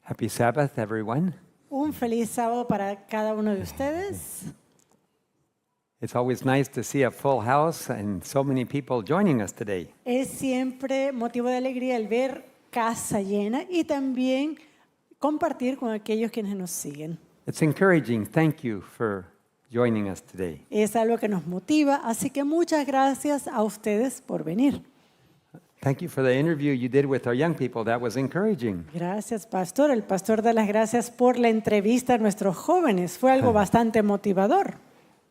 Happy Sabbath, everyone. Un feliz sábado para cada uno de ustedes. It's always nice to see a full house and so many people joining us today. Es siempre motivo de alegría el ver casa llena y también compartir con aquellos quienes nos siguen. It's encouraging. Thank you for joining us today. Es algo que nos motiva, así que muchas gracias a ustedes por venir. Thank you for the interview you did with our young people. That was encouraging. Gracias, pastor. El pastor da las gracias por la entrevista a nuestros jóvenes. Fue algo bastante motivador.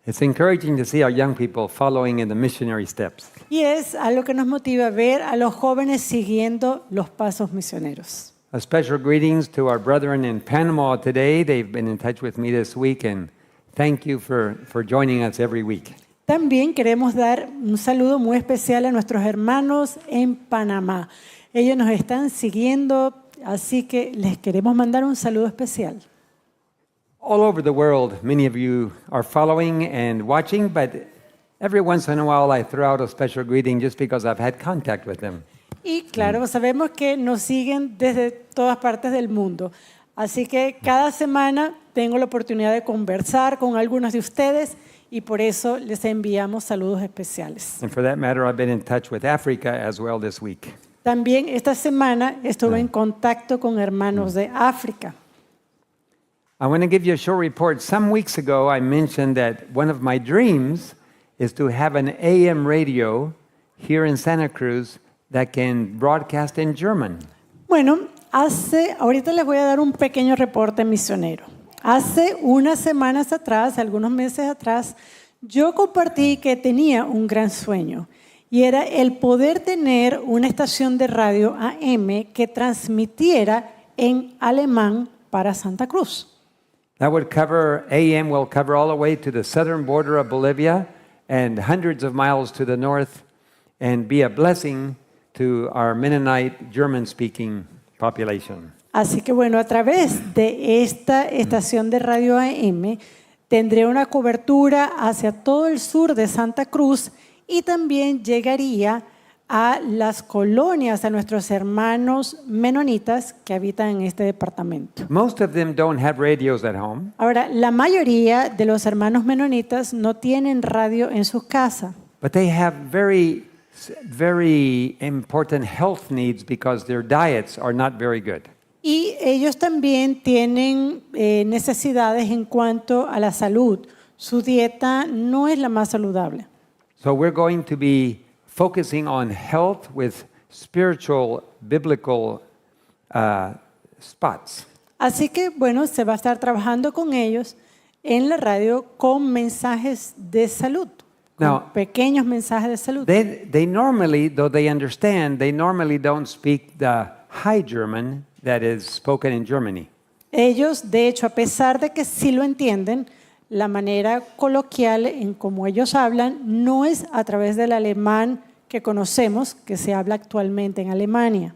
It's encouraging to see our young people following in the missionary steps. Y es algo que nos motiva ver a los jóvenes siguiendo los pasos misioneros. A special greetings to our brethren in Panama today. They've been in touch with me this week, and thank you for joining us every week. También queremos dar un saludo muy especial a nuestros hermanos en Panamá. Ellos nos están siguiendo, así que les queremos mandar un saludo especial. All over the world, many of you are following and watching, but every once in a while I throw out a special greeting just because I've had contact with them. Y claro, sabemos que nos siguen desde todas partes del mundo. Así que cada semana tengo la oportunidad de conversar con algunos de ustedes y por eso les enviamos saludos especiales. And for that matter, I've been in touch with Africa as well this week. También esta semana estuve en contacto con hermanos de África. I want to give you a short report. Some weeks ago, I mentioned that one of my dreams is to have an AM radio here in Santa Cruz that can broadcast in German. Bueno, ahorita les voy a dar un pequeño reporte misionero. Hace unas semanas atrás, algunos meses atrás, yo compartí que tenía un gran sueño y era el poder tener una estación de radio AM que transmitiera en alemán para Santa Cruz. That would cover, AM will cover all the way to the southern border of Bolivia and hundreds of miles to the north and be a blessing to our Mennonite German-speaking population. Así que bueno, a través de esta estación de radio AM tendré una cobertura hacia todo el sur de Santa Cruz y también llegaría a las colonias, a nuestros hermanos menonitas que habitan en este departamento. Most of them don't have radios at home. Ahora, la mayoría de los hermanos menonitas no tienen radio en sus casas, But they have very important health needs because their diets are not very good. y ellos también tienen necesidades en cuanto a la salud. Su dieta no es la más saludable. So we're going to be focusing on health with spiritual, biblical spots. Así que, bueno, se va a estar trabajando con ellos en la radio con mensajes de salud, con Now, pequeños mensajes de salud. They normally, though they understand, they normally don't speak the High German that is spoken in Germany. Ellos, de hecho, a pesar de que sí lo entienden, la manera coloquial en cómo ellos hablan no es a través del alemán que conocemos, que se habla actualmente en Alemania.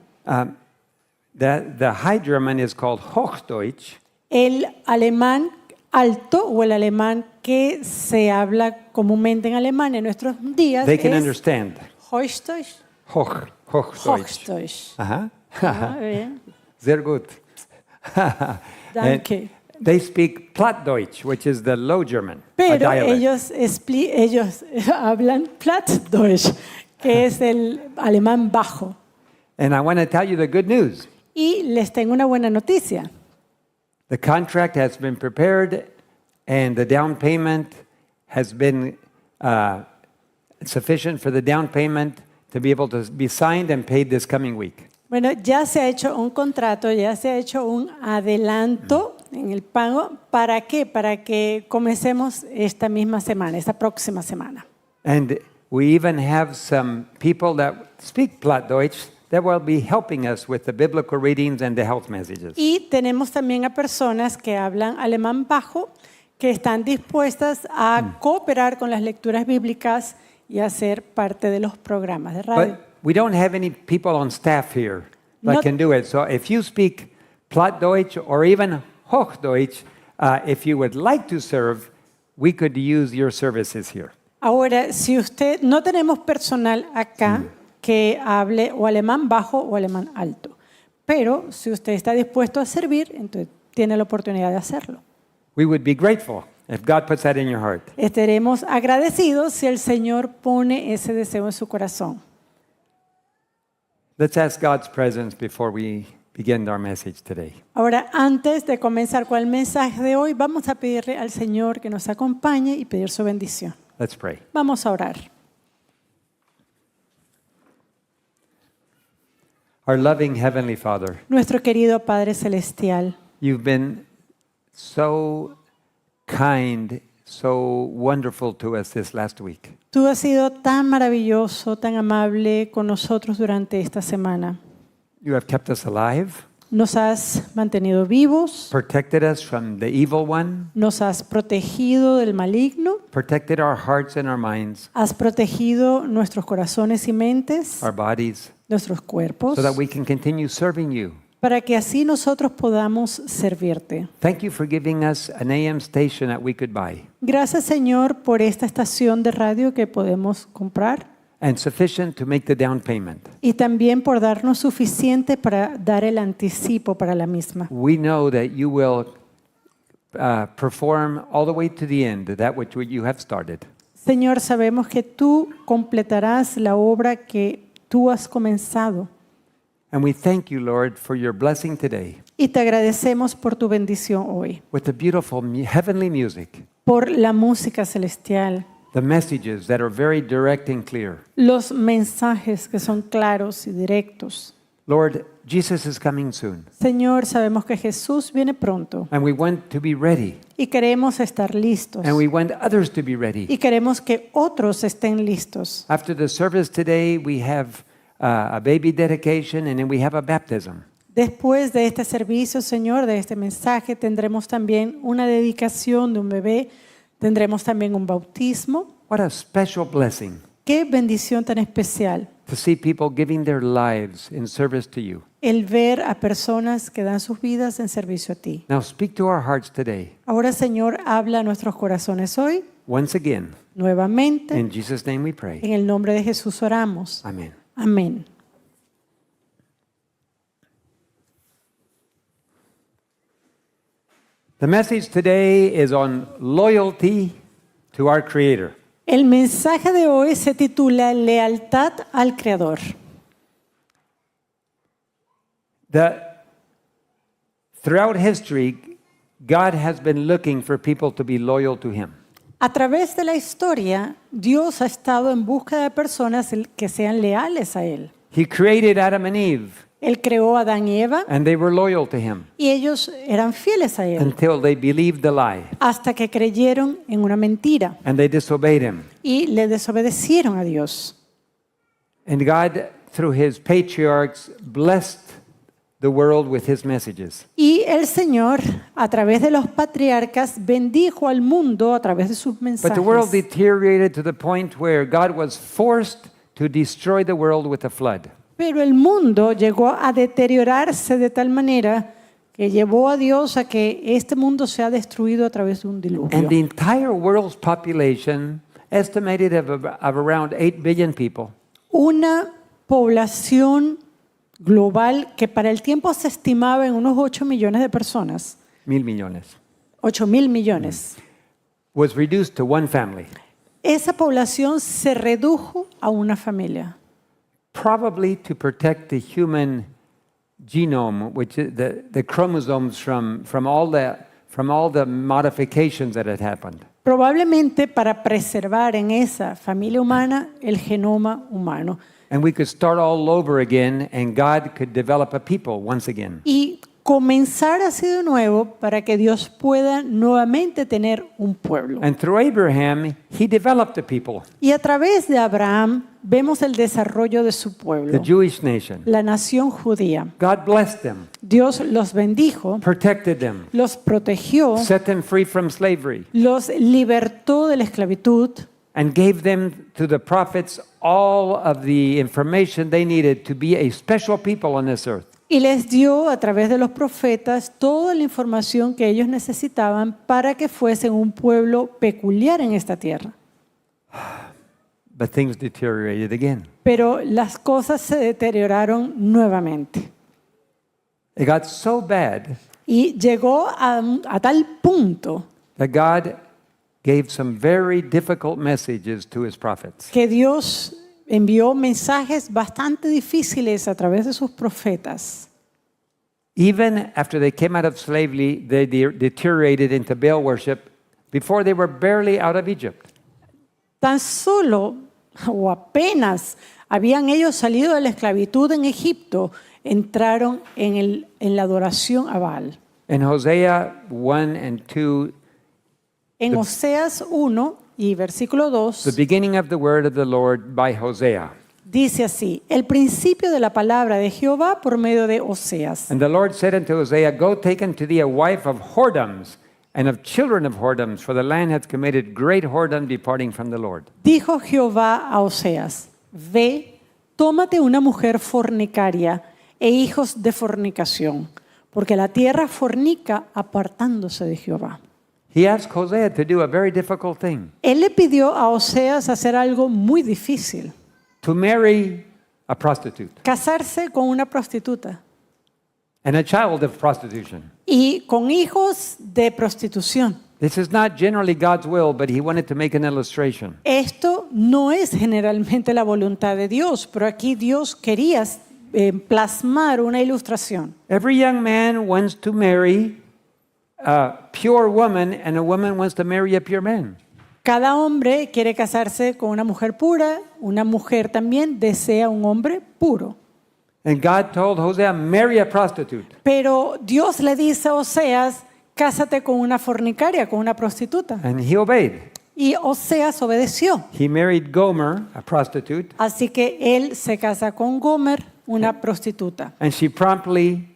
The High German is called Hochdeutsch, El alemán alto o el alemán que se habla comúnmente en Alemania en nuestros días they can es understand. Hochdeutsch. Hochdeutsch. Hochdeutsch. Ajá. Ah, bien. Sehr gut. Danke. And they speak Plattdeutsch, which is the Low German, a Pero dialect. ellos hablan Plattdeutsch, que es el alemán bajo. And I want to tell you the good news. Y les tengo una buena noticia. The contract has been prepared and the down payment has been sufficient for the down payment to be able to be signed and paid this coming week. Bueno, ya se ha hecho un contrato, ya se ha hecho un adelanto en el pago. ¿Para qué? Para que comencemos esta misma semana, esta próxima semana. And we even have some people that speak Plattdeutsch that will be helping us with the biblical readings and the health messages. Y tenemos también a personas que hablan alemán bajo, que están dispuestas a cooperar con las lecturas bíblicas y a ser parte de los programas de radio. But we don't have any people on staff here that Not- can do it. So if you speak Plattdeutsch or even Hochdeutsch, if you would like to serve, we could use your services here. Ahora, si usted, no tenemos personal acá que hable o alemán bajo o alemán alto, Pero si usted está dispuesto a servir, entonces tiene la oportunidad de hacerlo. We would be grateful if God puts that in your heart. Estaremos agradecidos si el Señor pone ese deseo en su corazón. Let's ask God's presence before we begin our message today. Ahora, antes de comenzar con el mensaje de hoy, vamos a pedirle al Señor que nos acompañe y pedir su bendición. Let's pray. Vamos a orar. Our loving Heavenly Father, Nuestro querido Padre Celestial, you've been so kind, so wonderful to us this last week. tú has sido tan maravilloso, tan amable con nosotros durante esta semana. You have kept us alive, Nos has mantenido vivos, protected us from the evil one, nos has protegido del maligno, protected our hearts and our minds, has protegido nuestros corazones y mentes, our bodies, nuestros cuerpos, so that we can continue serving you. para que así nosotros podamos servirte. Thank you for giving us an AM station that we could buy, Gracias, Señor, por esta estación de radio que podemos comprar and sufficient to make the down payment. y también por darnos suficiente para dar el anticipo para la misma. We know that you will perform all the way to the end that which you have started. Señor, sabemos que tú completarás la obra que tú has comenzado And we thank you, Lord, for your blessing today y te agradecemos por tu bendición hoy, with the beautiful heavenly music, por la música celestial, the messages that are very direct and clear. los mensajes que son claros y directos. Lord, Jesus is coming soon, Señor, sabemos que Jesús viene pronto and we want to be ready, y queremos estar listos and we want others to be ready. y queremos que otros estén listos. After the service today, we have a baby dedication, and then we have a baptism. Después de este servicio, Señor, de este mensaje, tendremos también una dedicación de un bebé, tendremos también un bautismo. What a special blessing Qué bendición tan especial to see people giving their lives in service to you. el ver a personas que dan sus vidas en servicio a ti. Now speak to our hearts today. Ahora, Señor, habla a nuestros corazones hoy, Once again, nuevamente. in Jesus' name we pray. En el nombre de Jesús oramos. Amen. Amén. The message today is on loyalty to our Creator. El mensaje de hoy se titula Lealtad al Creador. Throughout history, God has been looking for people to be loyal to Him. A través de la historia, Dios ha estado en busca de personas que sean leales a Él. He created Adam and Eve, Él creó a Adán y Eva and they were loyal to Him y ellos eran fieles a Él until they believed the lie, hasta que creyeron en una mentira and they disobeyed Him. y le desobedecieron a Dios. And God, through His patriarchs, blessed the world with His messages. Y el Señor, a través de los patriarcas, bendijo al mundo a través de sus But the world mensajes. deteriorated to the point where God was forced to destroy the world with a flood. Pero el mundo llegó a deteriorarse de tal manera que llevó a Dios a que este mundo sea destruido a través de un And diluvio. the entire world's population, estimated of around 8 billion people, Una población global que para el tiempo se estimaba en unos 8 millones de personas, 1,000 millones, 8.000 millones. was reduced to one family. Esa población se redujo a una familia, Probably to protect the human genome, which is the chromosomes from all the modifications that had happened. probablemente para preservar en esa familia humana el genoma humano And we could start all over again, and God could develop a people once again. y comenzar así de nuevo para que Dios pueda nuevamente tener un pueblo. And through Abraham, he developed a people, Y a través de Abraham vemos el desarrollo de su the pueblo, Jewish nation. la nación judía. God blessed them, Dios los bendijo, protected them, los protegió, set them free from slavery, los libertó de la esclavitud and gave them to the prophets all of the information they needed to be a special people on this earth. y les dio a través de los profetas toda la información que ellos necesitaban para que fuesen un pueblo peculiar en esta tierra. But things deteriorated again. Pero las cosas se deterioraron nuevamente. It got so bad Y llegó a tal punto that God gave some very difficult messages to his prophets. que Dios envió mensajes bastante difíciles a través de sus profetas. Even after they came out of slavery, they deteriorated into Baal worship before they were barely out of Egypt. Tan solo o apenas habían ellos salido de la esclavitud en Egipto, entraron en la adoración a Baal. In Hosea 1 and 2, En Oseas 1 y versículo the 2 beginning of the word of the Lord by Hosea. dice así: el principio de la palabra de Jehová por medio de Oseas. And the Lord said unto Hosea, Go take unto thee a wife of whoredoms and of children of whoredoms, for the land hath committed great whoredom departing from the Lord. Dijo Jehová a Oseas: ve, tómate una mujer fornicaria e hijos de fornicación, porque la tierra fornica apartándose de Jehová. He asked Hosea to do a very difficult thing, Él le pidió a Oseas hacer algo muy difícil: to marry a prostitute casarse con una prostituta and a child of prostitution. y con hijos de prostitución. This is not generally God's will, but he wanted to make an illustration. Esto no es generalmente la voluntad de Dios, pero aquí Dios quería plasmar una ilustración. Every young man wants to marry a pure woman, and a woman wants to marry a pure man. Cada hombre quiere casarse con una mujer pura, una mujer también desea un hombre puro. And God told Hosea, marry a prostitute. Pero Dios le dice a Oseas: cásate con una fornicaria, con una prostituta. And he obeyed. Y Oseas obedeció. He married Gomer, a prostitute, Así que él se casa con Gomer, una prostituta. and she promptly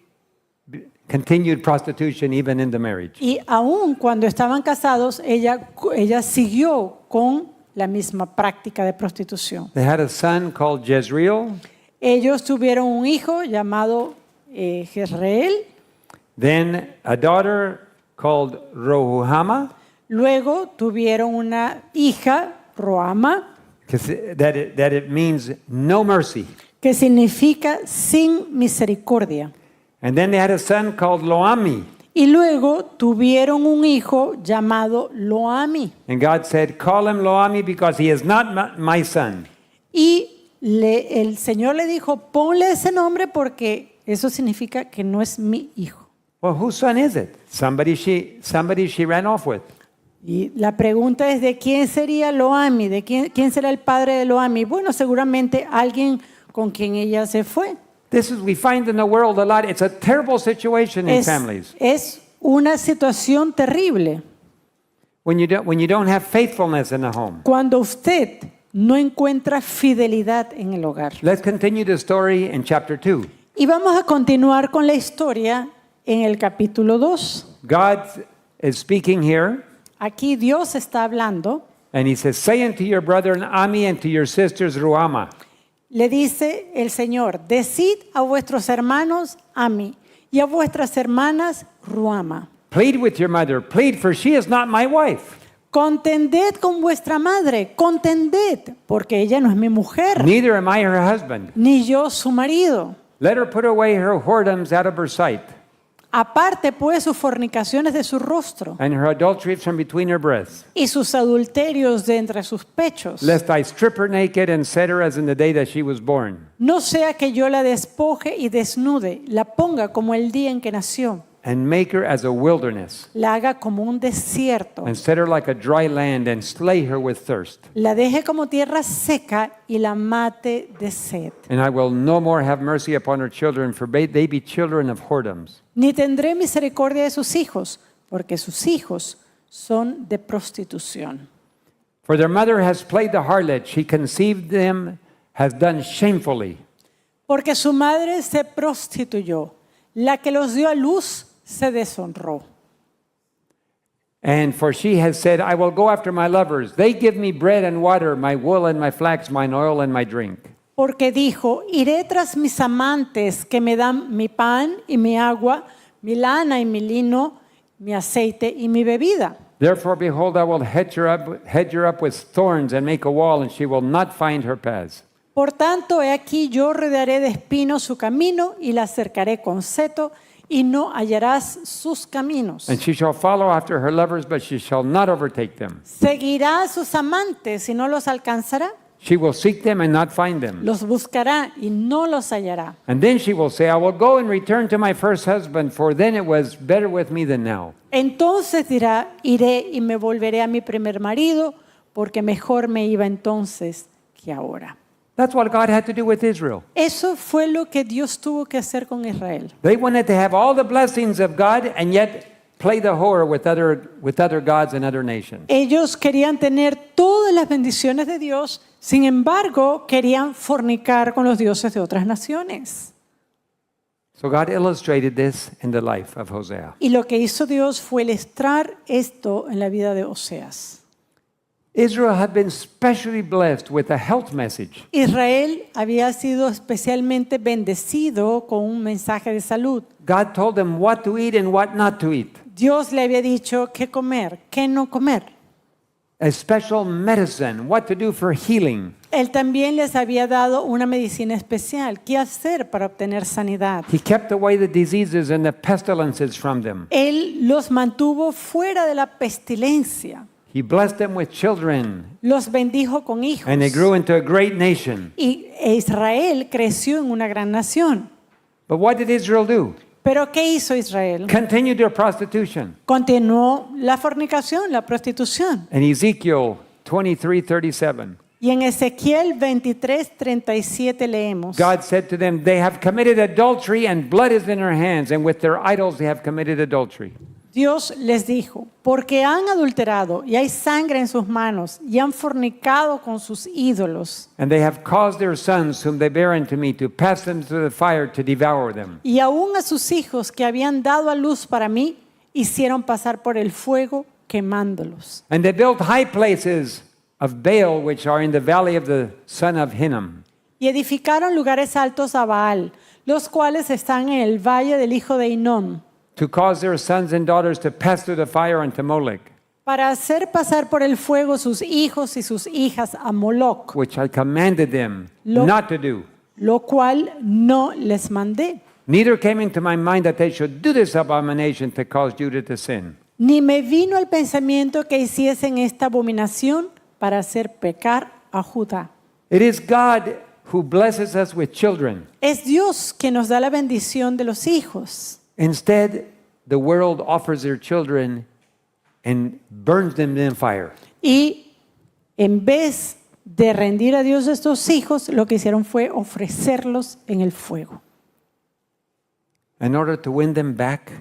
continued prostitution even in the marriage. Y aun cuando estaban casados, ella siguió con la misma práctica de prostitución. They had a son called Jezreel. Ellos tuvieron un hijo llamado Jezreel, Then a daughter called Rohuhama, luego tuvieron una hija, Roama, that it means no mercy. que significa sin misericordia. And then they had a son called Loami. Y luego tuvieron un hijo llamado Loami. And God said, call him Loami because he is not my son. Y el Señor le dijo: ponle ese nombre porque eso significa que no es mi hijo. Well, whose son is it? Somebody she ran off with. Y la pregunta es: ¿de quién sería Loami? ¿De quién será el padre de Loami? Bueno, seguramente alguien con quien ella se fue. We find in the world a lot. It's a terrible situation in families. Es una situación terrible When you don't have faithfulness in the home. cuando usted no encuentra fidelidad en el hogar. Let's continue the story in chapter 2. Y vamos a continuar con la historia en el capítulo 2. God is speaking here, Aquí Dios está hablando. and he says, say unto your brethren Ami and to your sisters Ruama. Le dice el Señor: decid a vuestros hermanos Ami y a vuestras hermanas Ruama. Plead with your mother, plead, for she is not my wife. Contended con vuestra madre, contended, porque ella no es mi mujer, Neither am I her husband. ni yo su marido. Let her put away her whoredoms out of her sight, Aparte pues sus fornicaciones de su rostro and her adulteries from between her breasts. y sus adulterios de entre sus pechos. Lest I strip her naked and set her as in the day that she was born, No sea que yo la despoje y desnude, la ponga como el día en que nació, and make her as a wilderness, la haga como un desierto, and set her like a dry land, and slay her with thirst. la deje como tierra seca y la mate de sed. And I will no more have mercy upon her children, for they be children of whoredoms. Ni tendré misericordia de sus hijos, porque sus hijos son de prostitución. For their mother has played the harlot, she conceived them, has done shamefully. Porque su madre se prostituyó, la que los dio a luz se deshonró. And for she has said, I will go after my lovers. They give me bread and water, my wool and my flax, mine oil and my drink. Porque dijo: iré tras mis amantes que me dan mi pan y mi agua, mi lana y mi lino, mi aceite y mi bebida. Therefore, behold, I will hedge her up with thorns and make a wall, and she will not find her paths. Por tanto, he aquí yo rodearé de espinos su camino y la cercaré con seto y no hallarás sus caminos. And she shall follow after her lovers, but she shall not overtake them. Seguirá a sus amantes y no los alcanzará. She will seek them and not find them. Los buscará y no los hallará. And then she will say, I will go and return to my first husband, for then it was better with me than now. Entonces dirá, iré y me volveré a mi primer marido, porque mejor me iba entonces que ahora. That's what God had to do with Israel. Eso fue lo que Dios tuvo que hacer con Israel. They wanted to have all the blessings of God and yet play the whore with other gods and other nations. Ellos querían tener todas las bendiciones de Dios, sin embargo, querían fornicar con los dioses de otras naciones. So God illustrated this in the life of Hosea. Y lo que hizo Dios fue ilustrar esto en la vida de Oseas. Israel had been specially blessed with a health message. Israel había sido especialmente bendecido con un mensaje de salud. God told them what to eat and what not to eat. Dios le había dicho qué comer, qué no comer. A special medicine, what to do for healing. Él también les había dado una medicina especial, qué hacer para obtener sanidad. He kept away the diseases and the pestilences from them. Él los mantuvo fuera de la pestilencia. He blessed them with children, Los bendijo con hijos. and they grew into a great nation. Y Israel creció en una gran nación. But what did Israel do? Pero ¿qué hizo Israel? Continued their prostitution. Continuó la fornicación, la prostitución. In Ezekiel 23:37, Y en Ezequiel 23:37 leemos. God said to them, they have committed adultery and blood is in their hands, and with their idols they have committed adultery. Dios les dijo, porque han adulterado y hay sangre en sus manos y han fornicado con sus ídolos. And they have caused their sons, whom they bear unto me, to pass them through the fire to devour them. Y aún a sus hijos que habían dado a luz para mí, hicieron pasar por el fuego quemándolos. And they built high places of Baal, which are in the valley of the son of Hinnom. Y edificaron lugares altos a Baal, los cuales están en el valle del hijo de Hinnom, to cause their sons and daughters to pass through the fire unto Molech, para hacer pasar por el fuego sus hijos y sus hijas a Moloc, which I commanded them Lo- not to do. lo cual no les mandé. Neither came into my mind that they should do this abomination to cause Judah to sin. Ni me vino al pensamiento que hiciesen esta abominación para hacer pecar a Judá. It is God who blesses us with children. Es Dios que nos da la bendición de los hijos. Instead, the world offers their children and burns them in fire. Y en vez de rendir a Dios estos hijos, lo que hicieron fue ofrecerlos en el fuego. In order to win them back,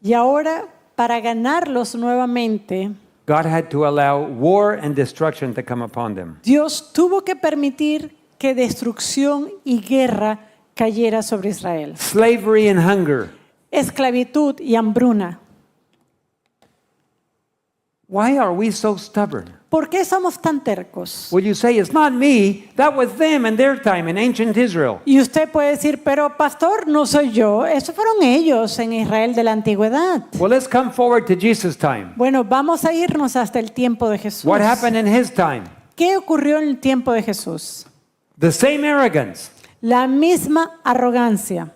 Y ahora, para ganarlos nuevamente, God had to allow war and destruction to come upon them. Dios tuvo que permitir que destrucción y guerra cayera sobre Israel. Slavery and hunger. Esclavitud y hambruna. Why are we so stubborn? ¿Por qué somos tan tercos? Well, you say, it's not me, that was them in their time in ancient Israel. Y usted puede decir, pero pastor, no soy yo, esos fueron ellos en Israel de la antigüedad. Well, let's come forward to Jesus' time. Bueno, vamos a irnos hasta el tiempo de Jesús. What happened in his time? ¿Qué ocurrió en el tiempo de Jesús? The same arrogance. La misma arrogancia.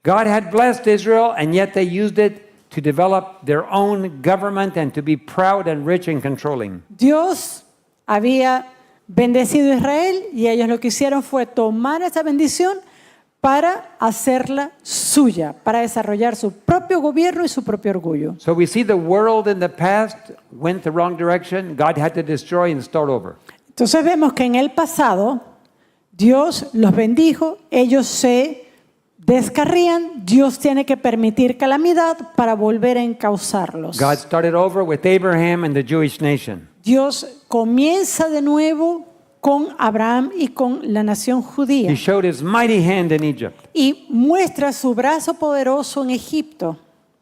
God had blessed Israel, and yet they used it to develop their own government and to be proud and rich and controlling. Dios había bendecido a Israel y ellos lo que hicieron fue tomar esa bendición para hacerla suya, para desarrollar su propio gobierno y su propio orgullo. So we see the world in the past went the wrong direction. God had to destroy and start over. Entonces vemos que en el pasado Dios los bendijo, ellos se descarrían, Dios tiene que permitir calamidad para volver a encauzarlos. God started over with Abraham and the Jewish nation. Dios comienza de nuevo con Abraham y con la nación judía He showed his mighty hand in Egypt, y muestra su brazo poderoso en Egipto,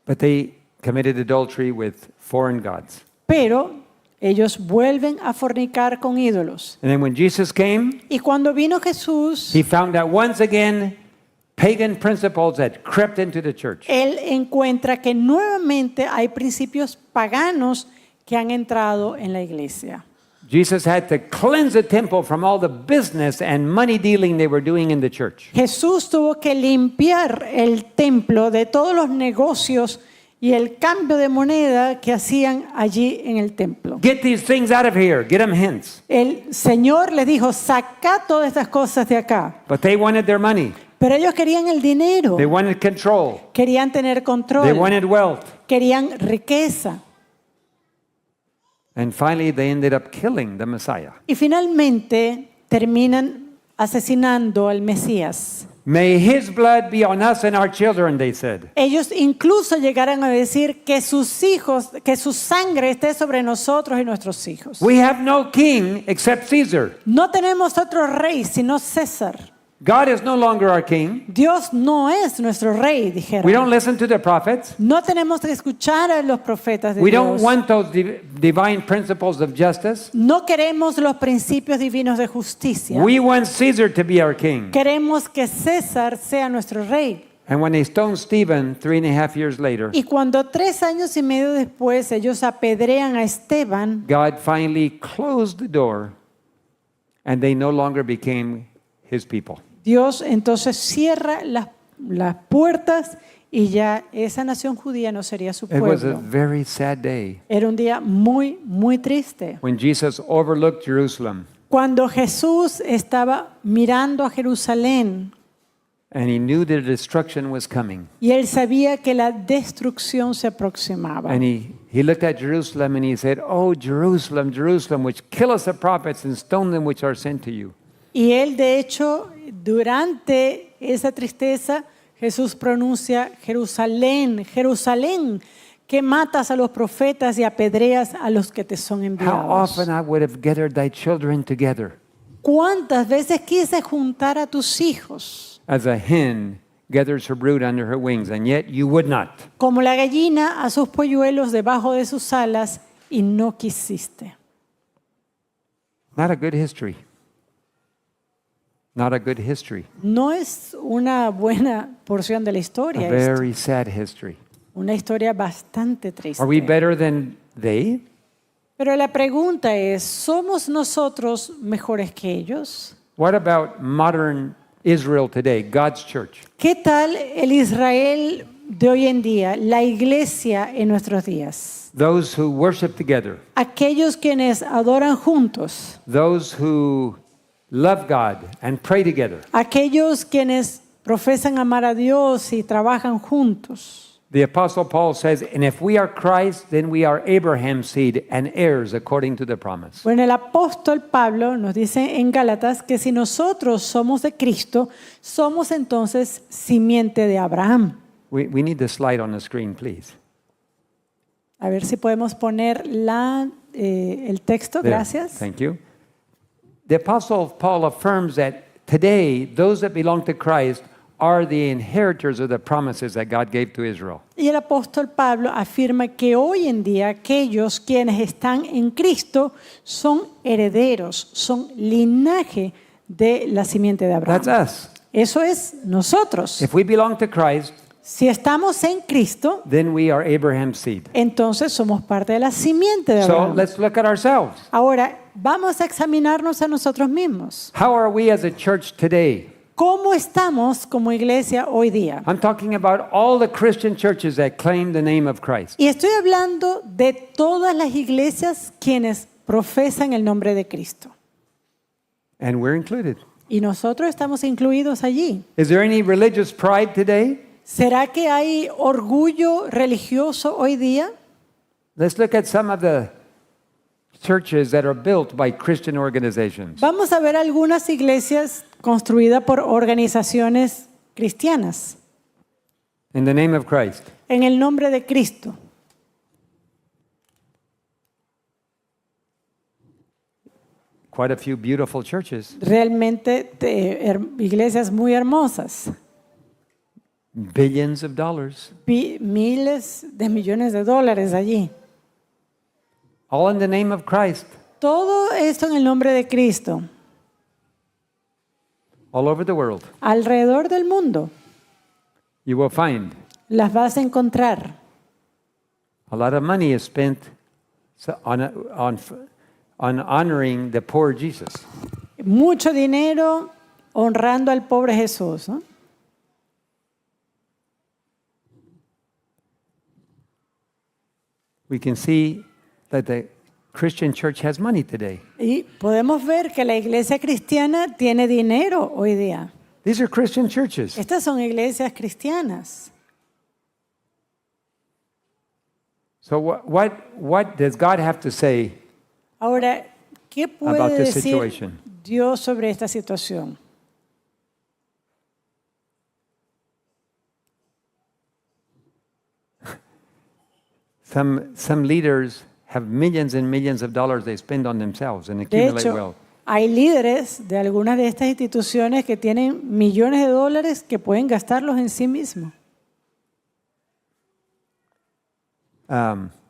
but they committed adultery with foreign gods. pero ellos vuelven a fornicar con ídolos. And then when Jesus came, Y cuando vino Jesús, he found that once again pagan principles had crept into the church. él encuentra que nuevamente hay principios paganos que han entrado en la iglesia. Jesus had to cleanse the temple from all the business and money dealing they were doing in the church. Jesús tuvo que limpiar el templo de todos los negocios y el cambio de moneda que hacían allí en el templo. Get these things out of here. Get them hence. El Señor les dijo, saca todas estas cosas de acá. But they wanted their money. Pero ellos querían el dinero, They wanted control. querían tener They control, wanted wealth. querían riqueza. And finally, they ended up killing the Messiah. Y finalmente terminan asesinando al Mesías. May his blood be on us and our children, they said. Ellos incluso llegaron a decir que sus hijos, que su sangre esté sobre nosotros y nuestros hijos. We have no king except Caesar. No tenemos otro rey sino César. God is no longer our king. Dios no es nuestro rey, We dijeron. don't listen to the prophets. No tenemos que escuchar a los profetas de We don't Dios. want those divine principles of justice. No queremos los principios divinos de justicia. We want Caesar to be our king. Queremos que César sea nuestro rey. And when they stoned Stephen 3.5 years later, Y cuando 3 años y medio después ellos apedrean a Esteban, God finally closed the door and they no longer became his people. Dios entonces cierra las puertas y ya esa nación judía no sería su It was a pueblo. very sad day Era un día muy, muy triste. when Jesus overlooked Jerusalem Cuando Jesús estaba mirando a Jerusalén and he knew the destruction was coming. y él sabía que la destrucción se aproximaba. And he looked at Jerusalem and he said, "Oh, Jerusalem, Jerusalem, which killeth the prophets and stone them which are sent to you." Y él, de hecho, durante esa tristeza, Jesús pronuncia, Jerusalén, Jerusalén, que matas a los profetas y apedreas a los que te son How enviados. often I would have gathered thy children together ¿Cuántas veces quise juntar a tus hijos? as a hen gathers her brood under her wings, and yet you would not. Como la gallina a sus polluelos debajo de sus alas, y no quisiste. Not a good history. Not a good history. No es una buena porción de la A historia, esto. very sad history. Una historia bastante triste. Are we better than they? Pero la pregunta es, ¿somos nosotros mejores que ellos? What about modern Israel today, God's church? ¿Qué tal el Israel de hoy en día, la iglesia en nuestros días? Those who worship together, Aquellos quienes adoran juntos, those who love God and pray together. aquellos quienes profesan amar a Dios y trabajan juntos. The Apostle Paul says, "And if we are Christ, then we are Abraham's seed and heirs according to the promise." Bueno, el apóstol Pablo nos dice en Gálatas que si nosotros somos de Cristo, somos entonces simiente de Abraham. We need the slide on the screen, please. A ver si podemos poner el texto, There. gracias. Thank you. The Apostle Paul affirms that today, those that belong to Christ are the inheritors of the promises that God gave to Israel. Y el apóstol Pablo afirma que hoy en día aquellos quienes están en Cristo son herederos, son linaje de la simiente de That's Abraham. us. Eso es nosotros. If we belong to Christ, Si estamos en Cristo, then we are Abraham's seed. entonces somos parte de la simiente de So Abraham. let's look at ourselves. Ahora, vamos a examinarnos a nosotros mismos. How are we as a church today? ¿Cómo estamos como iglesia hoy día? I'm talking about all the Christian churches that claim the name of Christ. Y estoy hablando de todas las iglesias quienes profesan el nombre de Cristo. And we're included. Y nosotros estamos incluidos allí. Is there any religious pride today? ¿Será que hay orgullo religioso hoy día? Let's look at some of the churches that are built by Christian organizations. Vamos a ver algunas iglesias construidas por organizaciones cristianas In the name of Christ. en el nombre de Cristo. Quite a few beautiful churches. Realmente iglesias muy hermosas. Billions of dollars. Miles de millones de dólares allí. All in the name of Christ. Todo esto en el nombre de Cristo. All over the world. Alrededor del mundo You will find las vas a encontrar. a lot of money is spent on honoring the poor Jesus. Mucho dinero honrando al pobre Jesús, ¿no? We can see that the Christian church has money today. Y podemos ver que la iglesia cristiana tiene dinero hoy día. These are Christian churches. Estas son iglesias cristianas. So what does God have to say Ahora, ¿qué about puede this decir situation? Dios sobre esta situación? Some leaders have millions and millions of dollars they spend on themselves and De accumulate hecho, wealth. hay líderes de algunas de estas instituciones que tienen millones de dólares que pueden gastarlos en sí mismos.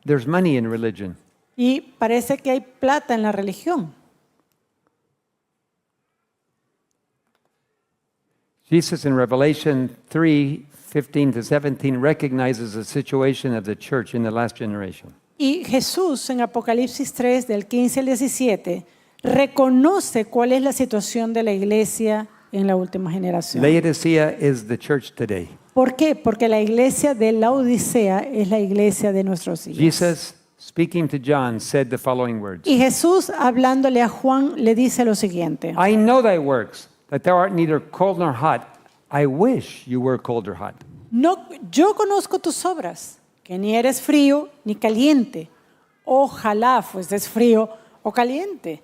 There's money in religion. Y parece que hay plata en la religión. Jesus in Revelation 3:15-17 recognizes the situation of the church in the last generation. Y Jesús en Apocalipsis 3, del 15 al 17, reconoce cuál es la situación de la iglesia en la última generación. Laodicea is the church today. ¿Por qué? Porque la iglesia de la Odisea es la iglesia de nuestros días. Jesus, speaking to John, said the following words. Y Jesús, hablándole a Juan, le dice lo siguiente. I know thy works, that thou art neither cold nor hot. I wish you were cold or hot. No, yo conozco tus obras, que ni eres frío ni caliente. Ojalá fueses frío o caliente.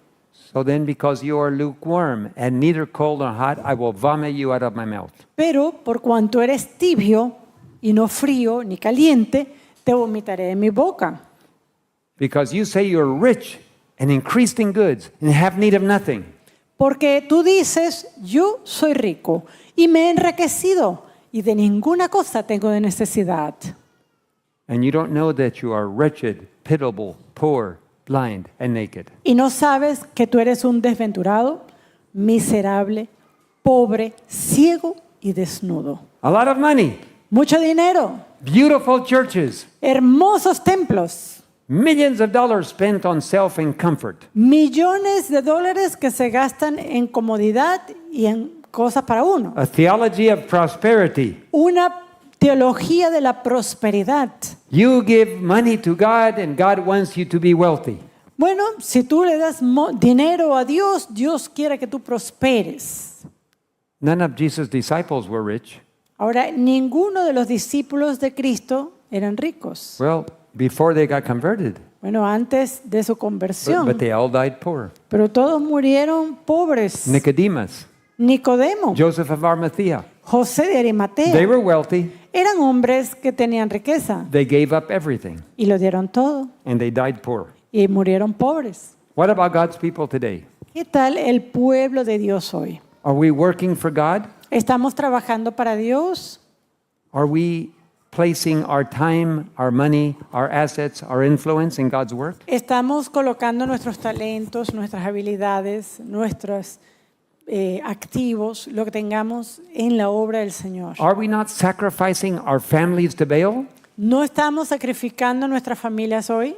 So then, because you are lukewarm and neither cold nor hot, I will vomit you out of my mouth. Pero por cuanto eres tibio y no frío ni caliente, te vomitaré de mi boca. Because you say you're rich and increased in goods and have need of nothing. Porque tú dices, yo soy rico y me he enriquecido y de ninguna cosa tengo de necesidad. And you don't know that you are wretched, pitiable, poor, blind, and naked. Y no sabes que tú eres un desventurado, miserable, pobre, ciego y desnudo. A lot of money, Mucho dinero, beautiful churches, hermosos templos, millions of dollars spent on self and comfort. millones de dólares que se gastan en comodidad y en cosas para uno. A theology of prosperity. Una teología de la prosperidad. You give money to God and God wants you to be wealthy. Bueno, si tú le das dinero a Dios, Dios quiere que tú prosperes. None of Jesus' disciples were rich. Ahora, ninguno de los discípulos de Cristo eran ricos. Well, before they got converted, Bueno, antes de su conversión. but they all died poor. Pero todos murieron pobres. Nicodemus, Nicodemo, Joseph of Arimathea, José de they Arimatea, were wealthy. eran hombres que tenían riqueza They gave up everything y lo dieron todo and they died poor. y murieron pobres. What about God's people today? ¿Qué tal el pueblo de Dios hoy? Are we working for God? ¿Estamos trabajando para Dios? Are we placing our time, our money, our assets, our influence in God's work? ¿Estamos colocando nuestros talentos, nuestras habilidades, nuestros activos, lo que tengamos en la obra del Señor? Are we not sacrificing our families to Baal? ¿No estamos sacrificando nuestras familias hoy?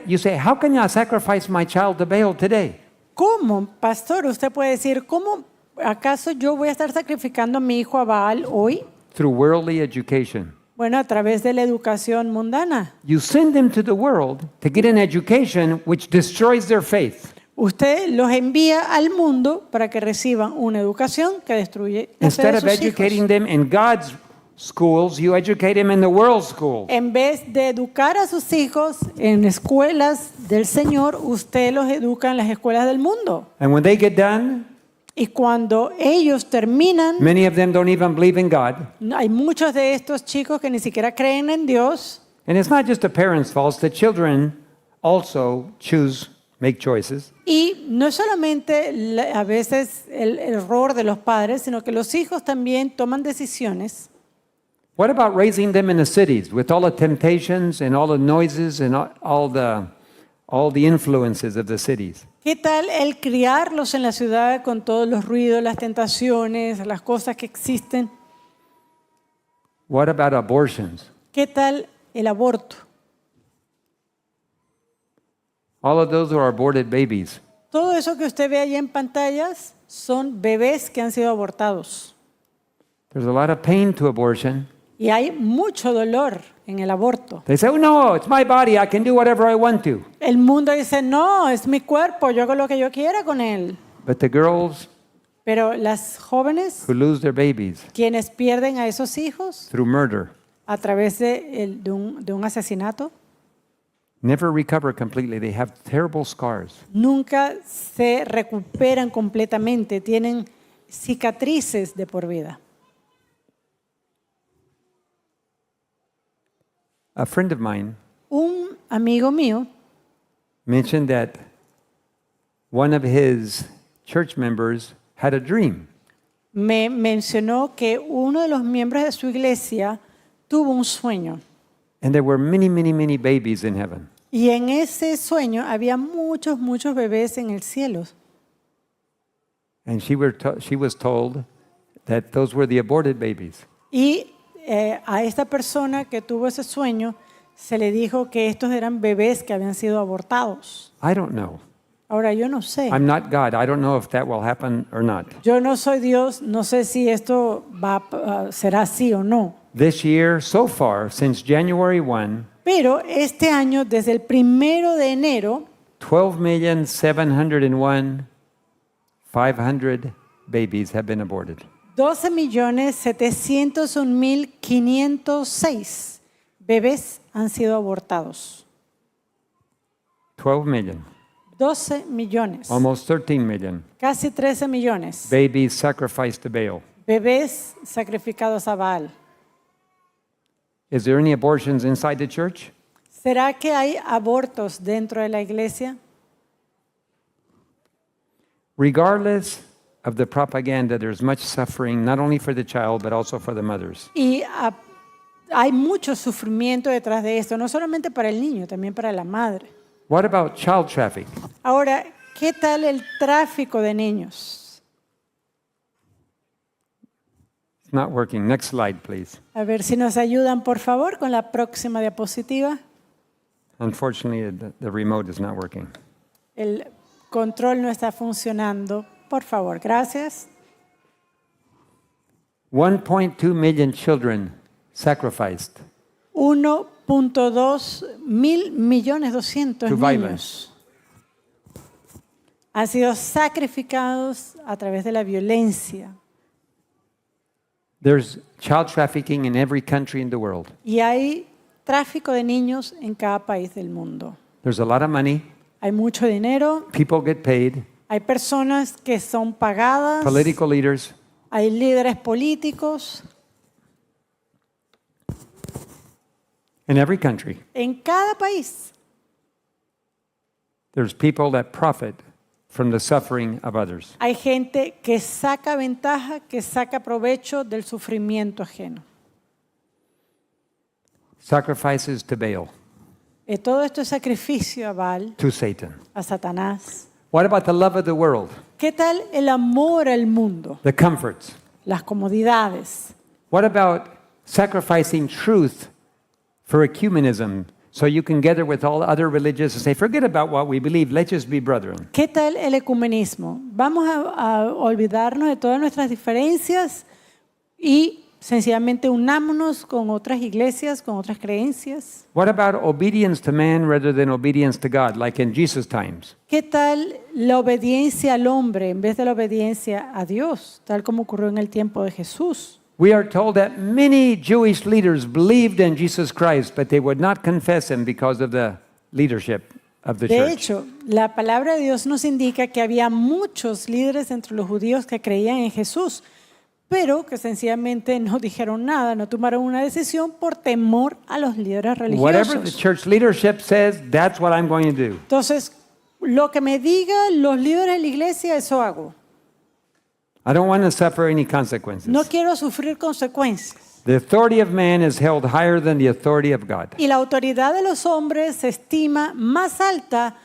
You say, how can I sacrifice my child to Baal today? ¿Cómo, pastor? Usted puede decir, ¿cómo acaso yo voy a estar sacrificando a mi hijo a Baal hoy? Through worldly education. Bueno, a través de la educación mundana. You send them to the world to get an education which destroys their faith. Usted los envía al mundo para que reciban una educación que destruye la fe Instead de of sus educating hijos. them in God's schools, you educate them in the world's schools. En vez de educar a sus hijos en escuelas del Señor, usted los educa en las escuelas del mundo. And when they get done, Y cuando ellos terminan, many of them don't even believe in God. hay muchos de estos chicos que ni siquiera creen en Dios. And it's not just the parents' fault, the children also make choices. Y no es solamente a veces el error de los padres, sino que los hijos también toman decisiones. What about raising them in the cities with all the temptations and all the noises and all the influences of the cities? ¿Qué tal el criarlos en la ciudad con todos los ruidos, las tentaciones, las cosas que existen? What about abortions? ¿Qué tal el aborto? All of those are aborted babies. Todo eso que usted ve ahí en pantallas son bebés que han sido abortados. There's a lot of pain to abortion. Y hay mucho dolor en el aborto. They say, oh, no, it's my body. I can do whatever I want to. El mundo dice, no, es mi cuerpo, yo hago lo que yo quiera con él. But the girls Pero las jóvenes, who lose their babies quienes pierden a esos hijos through murder a través de un asesinato, never recover completely. They have terrible scars. nunca se recuperan completamente, tienen cicatrices de por vida. A friend of mine Un amigo mío mentioned that one of his church members had a dream. me mencionó que uno de los miembros de su iglesia tuvo un sueño. And there were many, many, many babies in heaven. Y en ese sueño había muchos, muchos bebés en el cielo. And she was told that those were the aborted babies. Y a esta persona que tuvo ese sueño se le dijo que estos eran bebés que habían sido abortados. I don't know. Ahora, yo no sé. I'm not God. I don't know if that will happen or not. Yo no soy Dios, no sé si esto será así o no. This year, so far, since January 1, Pero este año, desde el 1 de enero, 12,701,500 babies have been aborted. 12.701.506 bebés han sido abortados. 12 million, 12 millones, almost 13 million casi 13 millones. babies sacrificed to Baal. Bebés sacrificados a Baal. Is there any abortions inside the church? ¿Será que hay abortos dentro de la iglesia? Regardless of the propaganda, there's much suffering, not only for the child, but also for the mothers. Y hay mucho sufrimiento detrás de esto, no solamente para el niño, también para la madre. What about child trafficking? Ahora, ¿qué tal el tráfico de niños? It's not working. Next slide, please. A ver si nos ayudan, por favor, con la próxima diapositiva. Unfortunately, the remote is not working. El control no está funcionando. Por favor, gracias. 1.2 million children sacrificed 1.200.000.200.000 to niños violence. han sido sacrificados a través de la violencia. There's child trafficking in every country in the world. Y hay tráfico de niños en cada país del mundo. There's a lot of money. Hay mucho dinero, People get paid. hay personas que son pagadas, Political leaders. hay líderes políticos In every country, en cada país. there's people that profit from the suffering of others. Hay gente que saca ventaja, que saca provecho del sufrimiento ajeno. Sacrifices to Baal, Todo esto es sacrificio a Baal, to Satan. a Satanás. What about the love of the world, ¿Qué tal el amor al mundo? the comforts? Las comodidades. What about sacrificing truth for ecumenism so you can gather with all other religions and say, forget about what we believe, let's just be brethren? ¿Qué tal el ecumenismo? Vamos a olvidarnos de todas nuestras diferencias y sencillamente unámonos con otras iglesias, con otras creencias. What about obedience to man rather than obedience to God, like in Jesus' times? ¿Qué tal la obediencia al hombre en vez de la obediencia a Dios, tal como ocurrió en el tiempo de Jesús? We are told that many Jewish leaders believed in Jesus Christ, but they would not confess him because of the leadership of the De church. hecho, la palabra de Dios nos indica que había muchos líderes entre los judíos que creían en Jesús, pero que sencillamente no dijeron nada, no tomaron una decisión por temor a los líderes Whatever the religiosos. church leadership says, that's what I'm going to do. Entonces, lo que me digan los líderes de la iglesia, eso hago. I don't want to suffer any consequences. No quiero sufrir consecuencias. The authority of man is held higher than the authority of God. Y la autoridad de los hombres se estima más alta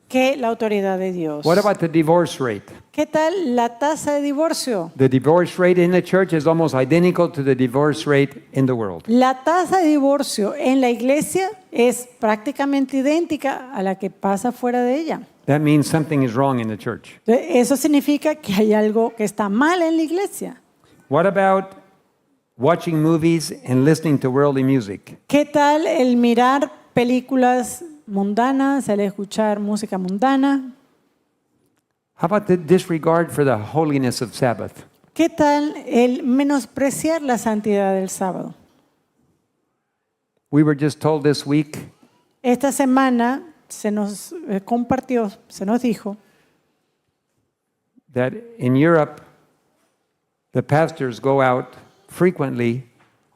que la autoridad de Dios. What about the divorce rate? ¿Qué tal la tasa de divorcio? The divorce rate in the church is almost identical to the divorce rate in the world. La tasa de divorcio en la iglesia es prácticamente idéntica a la que pasa fuera de ella. That means something is wrong in the church. Eso significa que hay algo que está mal en la iglesia. What about watching movies and listening to worldly music? ¿Qué tal el mirar películas mundanas, el escuchar música mundana? How about the disregard for the holiness of Sabbath? ¿Qué tal el menospreciar la santidad del sábado? We were just told this week Esta semana se nos compartió, se nos dijo that in Europe, the pastors go out frequently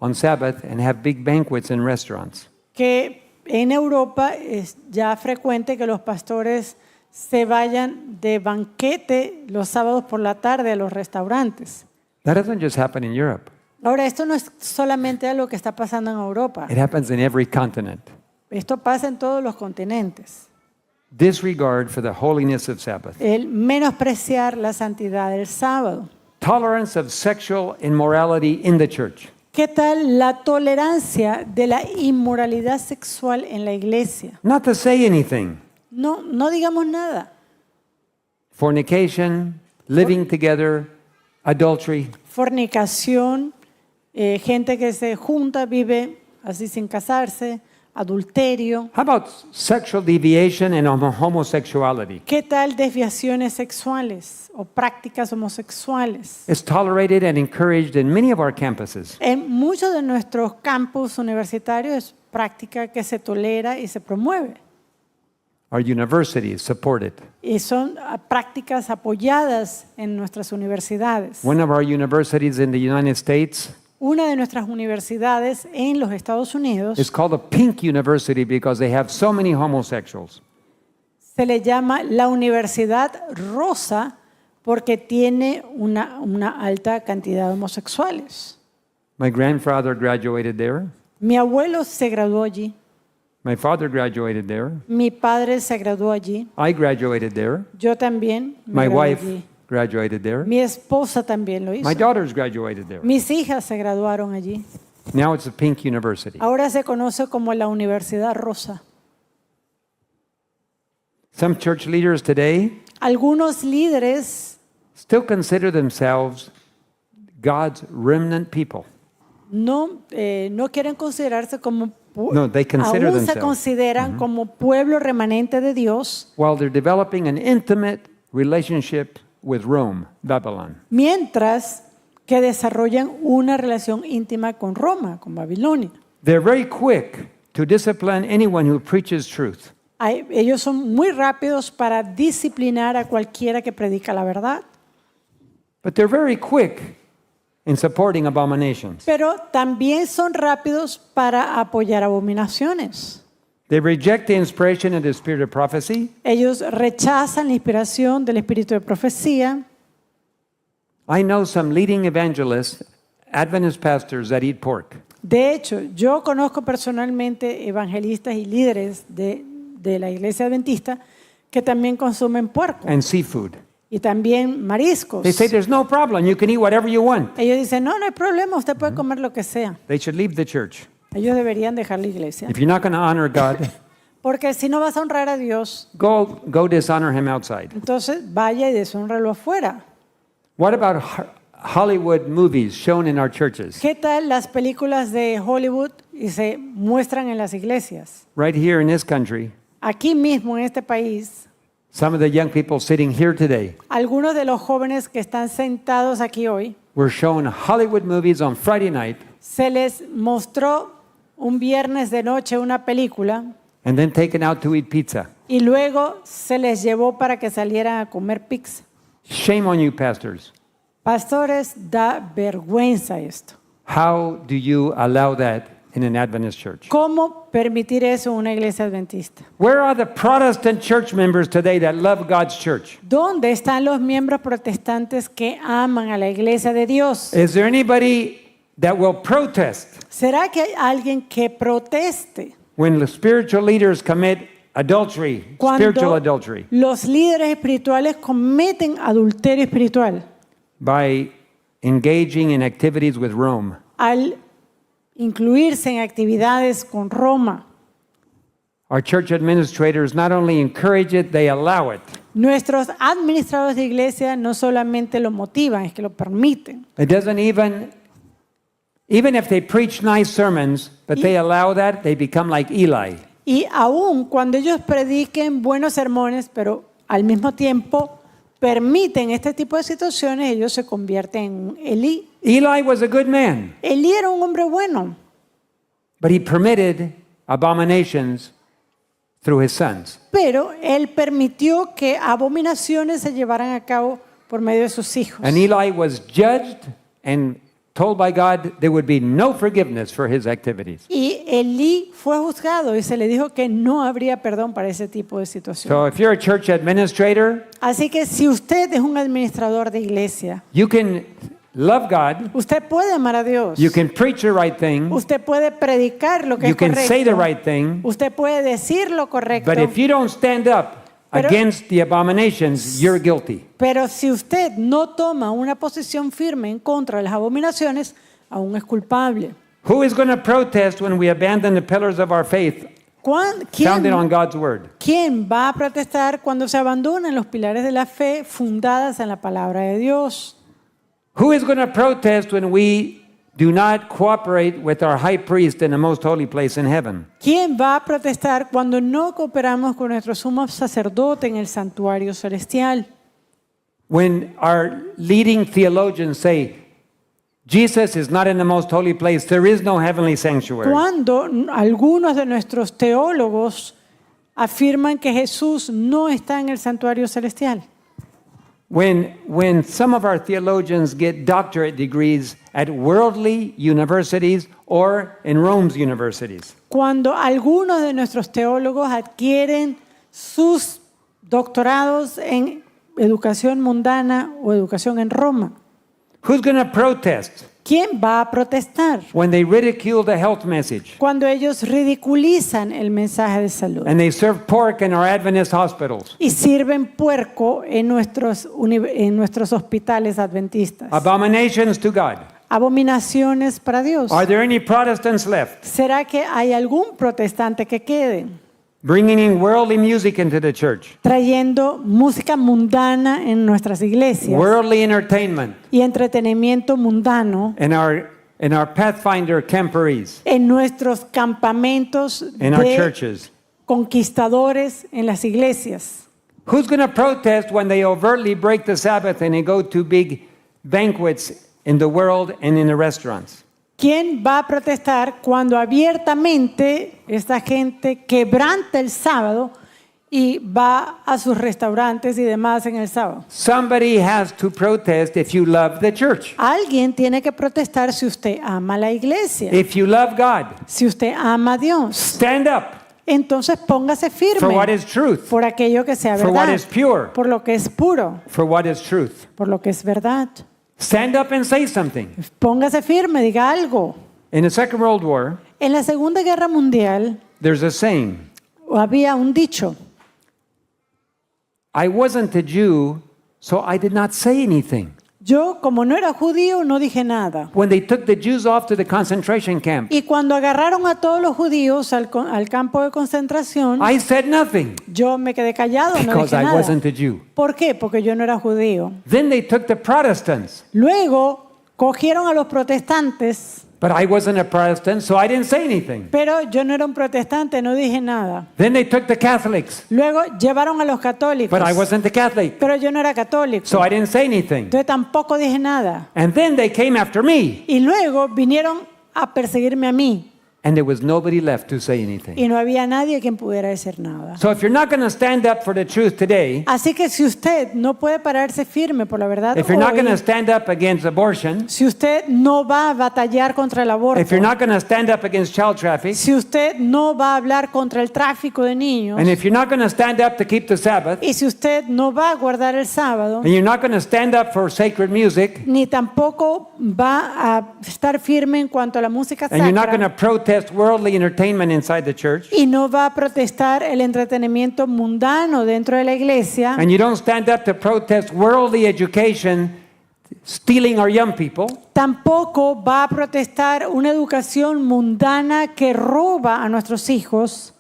on Sabbath and have big banquets in restaurants. que en Europa es ya frecuente que los pastores se vayan de banquete los sábados por la tarde a los restaurantes. That doesn't just happen in Europe. Ahora, esto no es solamente algo que está pasando en Europa. It happens in every continent. Esto pasa en todos los continentes. Disregard for the holiness of Sabbath. El menospreciar la santidad del sábado. Tolerance of sexual immorality in the church. ¿Qué tal la tolerancia de la inmoralidad sexual en la iglesia? Not to say anything. No digamos nada. Fornication, living together, adultery. Fornicación, gente que se junta, vive así sin casarse, adulterio. How about sexual deviation and homosexuality? ¿Qué tal desviaciones sexuales o prácticas homosexuales? It's tolerated and encouraged in many of our campuses. En muchos de nuestros campus universitarios es práctica que se tolera y se promueve. Our universities support it. Y son prácticas apoyadas en nuestras universidades. One of our universities in the United States Una de nuestras universidades en los Estados Unidos is called a pink university because they have so many homosexuals. se le llama la Universidad Rosa porque tiene una alta cantidad de homosexuales. My grandfather graduated there. Mi abuelo se graduó allí, My father graduated there. mi padre se graduó allí, I graduated there. yo también me My gradué wife allí. graduated there. Mi esposa también lo hizo. My daughters graduated there. Mis hijas se graduaron allí. Now it's a pink university. Ahora se conoce como la Universidad Rosa. Some church leaders today Algunos líderes still consider themselves God's remnant people. no quieren considerarse como No, they consider aún se themselves. consideran como pueblo remanente de Dios, While they're developing an intimate relationship with Rome, Babylon. mientras que desarrollan una relación íntima con Roma, con Babilonia. They're very quick to discipline anyone who preaches truth. Ellos son muy rápidos para disciplinar a cualquiera que predica la verdad, But they're very quick in supporting abominations. pero también son rápidos para apoyar abominaciones. They reject the inspiration and the spirit of prophecy. Ellos rechazan la inspiración del espíritu de profecía. I know some leading evangelists, Adventist pastors that eat pork. De hecho, yo conozco personalmente evangelistas y líderes de la iglesia adventista que también consumen puerco And seafood. y también mariscos. They say there's no problem. You can eat whatever you want. Ellos dicen, no hay problema, usted puede comer lo que sea. They should leave the church. Ellos deberían dejar la iglesia. If you're not going to honor God, Porque si no vas a honrar a Dios, go dishonor him outside. entonces vaya y deshónralo afuera. What about Hollywood movies shown in our churches? ¿Qué tal las películas de Hollywood y se muestran en las iglesias? Right here in this country, Aquí mismo en este país, some of the young people sitting here today algunos de los jóvenes que están sentados aquí hoy, were shown Hollywood movies on Friday night se les mostró un viernes de noche una película and then taken out to eat pizza. y luego se les llevó para que salieran a comer pizza. Shame on you, pastors. Pastores, da vergüenza esto. How do you allow that in an Adventist church? ¿Cómo permitir eso en una iglesia adventista? Where are the Protestant church members today that love God's church? ¿Dónde están los miembros protestantes que aman a la iglesia de Dios? Is there anybody that will protest ¿Será que hay alguien que proteste when the spiritual leaders commit adultery, spiritual Cuando adultery, los líderes espirituales cometen adulterio espiritual by engaging in activities with Rome. al incluirse en actividades con Roma. Our church administrators not only encourage it, they allow it. Nuestros administradores de iglesia no solamente lo motivan, es que lo permiten. It doesn't even if they preach nice sermons, but they allow that, they become like Eli. Y aún cuando ellos prediquen buenos sermones, pero al mismo tiempo permiten este tipo de situaciones, ellos se convierten en Elí. Eli was a good man, Elí era un hombre bueno, but he permitted abominations through his sons. pero él permitió que abominaciones se llevaran a cabo por medio de sus hijos. And Eli was judged and told by God there would be no forgiveness for his activities. Y Elí fue juzgado y se le dijo que no habría perdón para ese tipo de situación. So if you're a church administrator, Así que si usted es un administrador de iglesia, you can love God, usted puede amar a Dios. you can preach the right thing, Usted puede predicar lo que you es can say the correcto. right thing, Usted puede decir lo correcto. but if you don't stand up Pero- against the abominations, you're guilty. Pero si usted no toma una posición firme en contra de las abominaciones, aún es culpable. Who is going to protest when we abandon the pillars of our faith founded on God's word? ¿Quién va a protestar cuando se abandonan los pilares de la fe fundadas en la palabra de Dios? Who is going to protest when we do not cooperate with our high priest in the most holy place in heaven? ¿Quién va a protestar cuando no cooperamos con nuestro sumo sacerdote en el santuario celestial? When our leading theologians say, Jesus is not in the most holy place, there is no heavenly sanctuary. Cuando algunos de nuestros teólogos afirman que Jesús no está en el santuario celestial. When some of our theologians get doctorate degrees at worldly universities or in Rome's universities. Cuando algunos de nuestros teólogos adquieren sus doctorados en educación mundana o educación en Roma, Who's going to protest ¿quién va a protestar when they ridicule the health message cuando ellos ridiculizan el mensaje de salud and they serve pork in our Adventist hospitals? y sirven puerco en nuestros hospitales adventistas? Abominations to God. Abominaciones para Dios. Are there any Protestants left ¿Será que hay algún protestante que quede bringing in worldly music into the church? trayendo música mundana en nuestras iglesias Worldly entertainment y entretenimiento mundano in our Pathfinder camporees, en nuestros campamentos in our de churches? conquistadores en las iglesias? Who's going to protest when they overtly break the Sabbath and they go to big banquets in the world and in the restaurants? ¿Quién va a protestar cuando abiertamente esta gente quebranta el sábado y va a sus restaurantes y demás en el sábado? Somebody has to protest if you love the church, Alguien tiene que protestar si usted ama la iglesia, if you love God. si usted ama a Dios. Stand up Entonces póngase for what firme is truth, por aquello que sea for what verdad, is pure, por lo que es puro, for what is truth. por lo que es verdad. Stand up and say something. Póngase firme, diga algo. In the Second World War, En la Segunda Guerra Mundial there's a saying, había un dicho: I wasn't a Jew, so I did not say anything. yo, como no era judío, no dije nada. When they took the Jews off to the concentration camp, Y cuando agarraron a todos los judíos al campo de concentración, I said nothing yo me quedé callado, no because dije I nada. wasn't a Jew. ¿Por qué? Porque yo no era judío. Then they took the Protestants, Luego cogieron a los protestantes, but I wasn't a Protestant, so I didn't say anything. pero yo no era un protestante, no dije nada. Then they took the Catholics, Luego llevaron a los católicos, but I wasn't a Catholic, pero yo no era católico, so I didn't say anything. entonces tampoco dije nada. And then they came after me, Y luego vinieron a perseguirme a mí and there was nobody left to say anything. y no había nadie quien pudiera decir nada. So if you're not going to stand up for the truth today, Así que si usted no puede pararse firme por la verdad if you're not going to hoy, stand up against abortion, si usted no va a batallar contra el aborto, if you're not going to stand up against child trafficking, si usted no va a hablar contra el tráfico de niños, and if you're not going to stand up to keep the Sabbath, y si usted no va a guardar el sábado, and you're not going to stand up for sacred music, ni tampoco va a estar firme en cuanto a la música and you're not going to sacra, protest worldly entertainment inside the church, y no va a protestar el entretenimiento mundano dentro de la iglesia, and you don't stand up to protest worldly education stealing our young people, tampoco va a protestar una educación mundana que roba a nuestros hijos,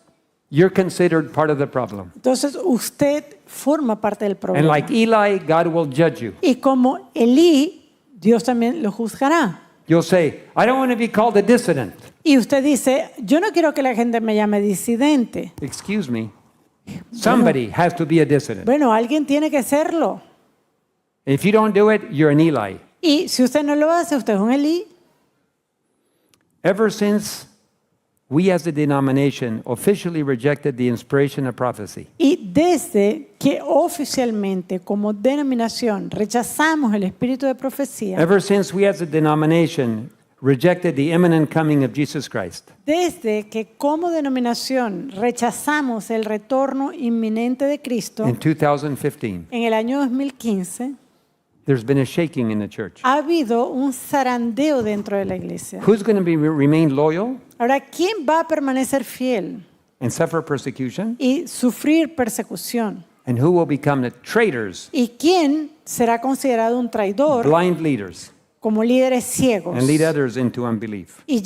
you're considered part of the problem. entonces usted forma parte del And problema. like Eli, God will judge you. Y como Elí, Dios también lo juzgará. You'll say, I don't want to be called a dissident. Y usted dice, yo no quiero que la gente me llame disidente. Excuse me. Somebody has to be a dissident. Bueno, alguien tiene que serlo. If you don't do it, you're an Eli. Y si usted no lo hace, usted es un Elí. Ever since we as a denomination officially rejected the inspiration of prophecy, Y desde que oficialmente como denominación rechazamos el espíritu de profecía, ever since we as a denomination rejected the imminent coming of Jesus Christ, desde que como denominación rechazamos el retorno inminente de Cristo in 2015, en el año 2015, there's been a shaking in the church. ha habido un zarandeo dentro de la iglesia. Who's going to remain loyal Ahora, ¿quién va a permanecer fiel and suffer persecution? y sufrir persecución? And who will become the traitors, ¿Y quién será considerado un traidor blind leaders, como líderes ciegos and lead others into unbelief? y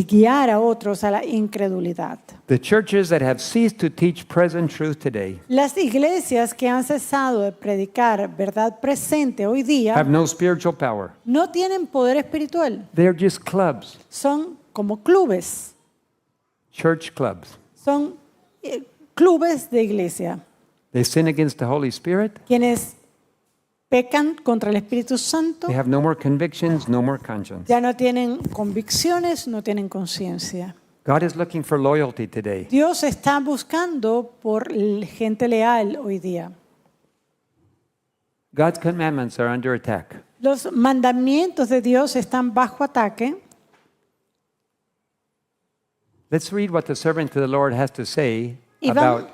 guiar a otros a la incredulidad? The churches that have ceased to teach present truth today Las iglesias que han cesado de predicar verdad presente hoy día have no spiritual power. no tienen poder espiritual, They're just clubs, son como clubes, church clubs. son clubes de iglesia, They sin against the Holy Spirit. quienes pecan contra el Espíritu Santo, They have no more convictions, no more conscience. ya no tienen convicciones, no tienen conciencia. God is looking for loyalty today. Dios está buscando por gente leal hoy día. God's commandments are under attack. Los mandamientos de Dios están bajo ataque. Let's read what the servant of the Lord has to say Y about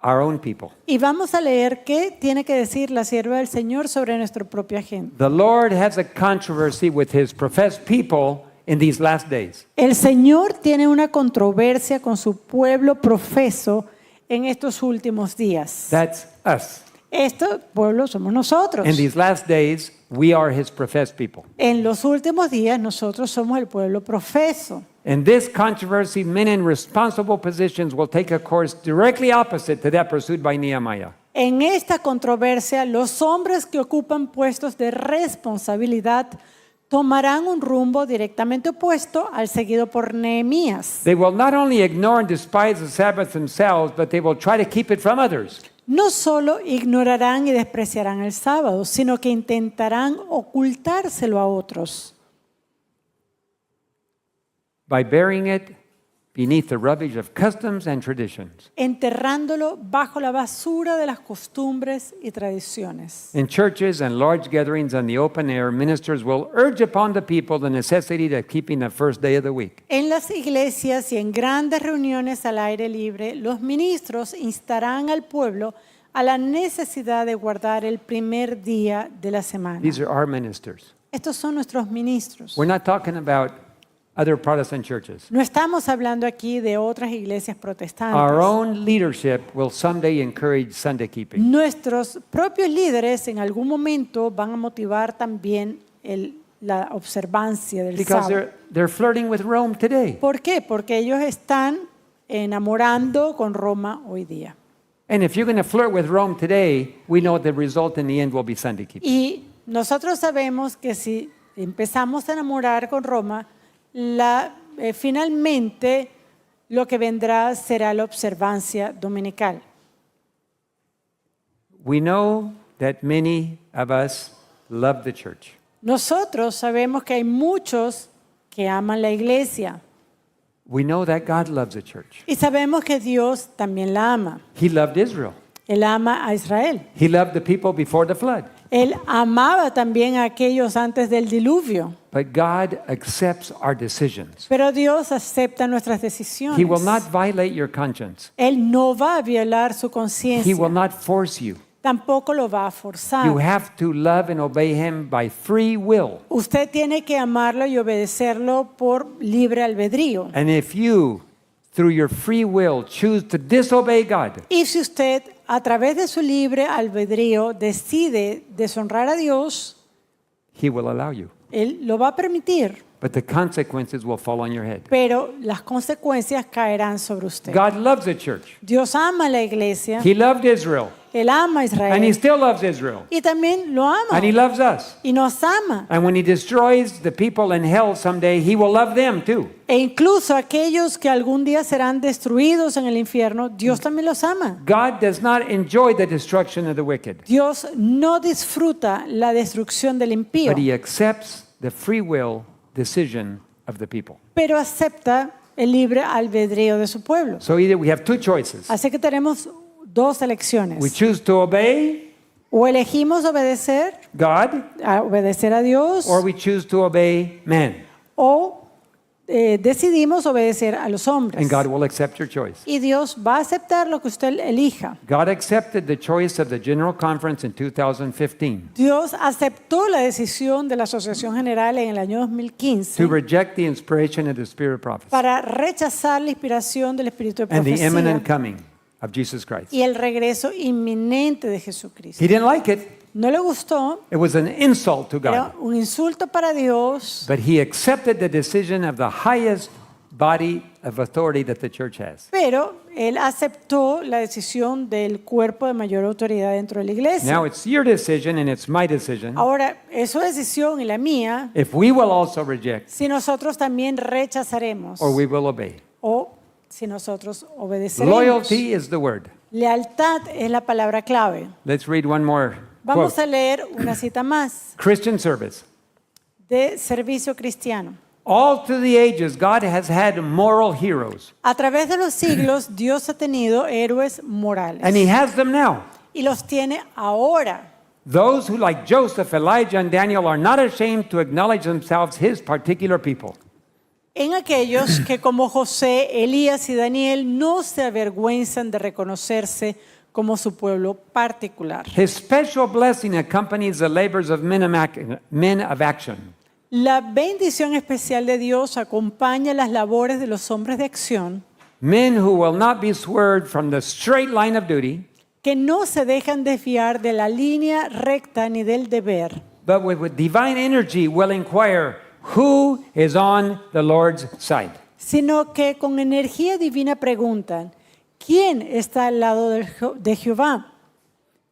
our own people. Y vamos a leer qué tiene que decir la sierva del Señor sobre nuestra propia gente. The Lord has a controversy with his professed people in these last days. El Señor tiene una controversia con su pueblo profeso en estos últimos días. That's us. Este pueblo somos nosotros. In these last days, we are his professed people. En los últimos días nosotros somos el pueblo profeso. In this controversy, men in responsible positions will take a course directly opposite to that pursued by Nehemiah. En esta controversia, los hombres que ocupan puestos de responsabilidad tomarán un rumbo directamente opuesto al seguido por Nehemías. They will not only ignore and despise the Sabbath themselves, but they will try to keep it from others. No solo ignorarán y despreciarán el sábado, sino que intentarán ocultárselo a otros, By burying it beneath the rubbish of customs and traditions. enterrándolo bajo la basura de las costumbres y tradiciones. In churches and large gatherings on the open air, ministers will urge upon the people the necessity of keeping the first day of the week. En las iglesias y en grandes reuniones al aire libre, los ministros instarán al pueblo a la necesidad de guardar el primer día de la semana. These are our ministers. Estos son nuestros ministros. We're not talking about other Protestant churches. No estamos hablando aquí de otras iglesias protestantes. Our own leadership will someday encourage Sunday keeping. Nuestros propios líderes en algún momento van a motivar también la observancia del Because sábado. they're flirting with Rome today. ¿Por qué? Porque ellos están enamorando con Roma hoy día. And if you're going to flirt with Rome today, we know the result in the end will be Sunday keeping. Y nosotros sabemos que si empezamos a enamorar con Roma, finalmente lo que vendrá será la observancia dominical. We know that many of us love the church. Nosotros sabemos que hay muchos que aman la iglesia We know that God loves the church. y sabemos que Dios también la ama. He loved Israel. Él ama a Israel. He loved the people before the flood. Él amaba también a aquellos antes del diluvio. But God accepts our decisions. Pero Dios acepta nuestras decisiones. He will not violate your conscience. Él no va a violar su He conciencia. will not force you. tampoco lo va a forzar. You have to love and obey him by free will. Usted tiene que amarlo y obedecerlo por libre albedrío. And if you, through your free will, choose to disobey God, Y si usted, a través de su libre albedrío, decide deshonrar a Dios, he will allow you. Él lo va a permitir, But the consequences will fall on your head. pero las consecuencias caerán sobre usted. God loves the church. Dios ama a la iglesia, He loved Israel. Él ama a And he Israel still loves Israel. y también lo ama And he loves us. y nos ama. And when he destroys the people in hell someday, he will love them too. E incluso aquellos que algún día serán destruidos en el infierno, Dios también los ama. God does not enjoy the destruction of the wicked, Dios no disfruta la destrucción del impío, but he accepts the free will decision of the people. pero acepta el libre albedrío de su pueblo. So either we have two choices. Así que tenemos dos We elecciones. choose to obey O elegimos obedecer a Dios, or we choose to obey man. o decidimos obedecer a los hombres. And God will accept your choice. Y Dios va a aceptar lo que usted elija. God accepted the choice of the General Conference in 2015 Dios aceptó la decisión de la Asociación General en el año 2015 to reject the inspiration of the Spirit of prophecy para rechazar la inspiración del Espíritu de and the imminent profecía coming of Jesus Christ. y el regreso inminente de Jesucristo. He didn't like it. No le gustó, It was an insult to era God. un insulto para Dios, But he accepted the decision of the highest body of authority that the church has. pero él aceptó la decisión del cuerpo de mayor autoridad dentro de la iglesia. Now it's your decision and it's my decision Ahora, es su decisión y la mía, if we will also reject si nosotros también rechazaremos or we will obey. o si nosotros obedeceremos. Loyalty is the word. Lealtad es la palabra clave. Let's read one more Vamos quote. a leer una cita más Christian service. de servicio cristiano. All through the ages, God has had moral heroes, A través de los siglos, Dios ha tenido héroes morales and he has them now. y los tiene ahora. Those who, like Joseph, Elijah, and Daniel, are not ashamed to acknowledge themselves his particular people. En aquellos que como José, Elías y Daniel no se avergüenzan de reconocerse como su pueblo particular. His special blessing accompanies the labors of men of action. La bendición especial de Dios acompaña las labores de los hombres de acción Men who will not be swerved from the straight line of duty, que no se dejan desviar de la línea recta ni del deber, but with divine energy will inquire who is on the Lord's side. sino que con energía divina preguntan, ¿quién está al lado de Jehová?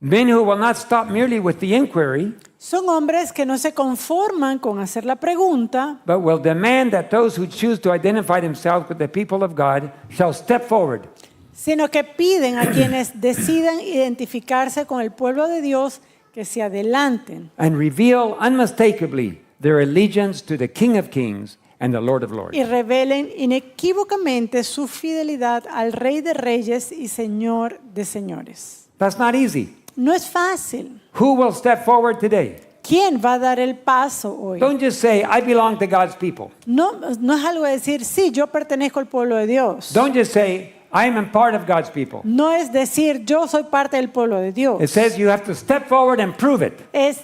Men who will not stop merely with the inquiry, Son hombres que no se conforman con hacer la pregunta, but will demand that those who choose to identify themselves with the people of God shall step forward sino que piden a quienes decidan identificarse con el pueblo de Dios que se adelanten and reveal unmistakably their allegiance to the King of Kings and the Lord of Lords. y revelen inequívocamente su fidelidad al Rey de Reyes y Señor de Señores. That's not easy. No es fácil. Who will step forward today? ¿Quién va a dar el paso hoy? Don't just say, I belong to God's people. No es algo de decir, sí, yo pertenezco al pueblo de Dios. Don't just say, I am a part of God's people. No es decir, yo soy parte del pueblo de Dios. It says you have to step forward and prove it, Es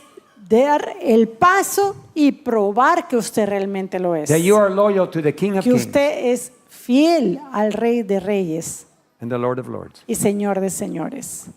dar el paso y probar que usted realmente lo es. that you are loyal to the King of Que Kings usted es fiel al Rey de Reyes and the Lord of Lords. y Señor de Señores.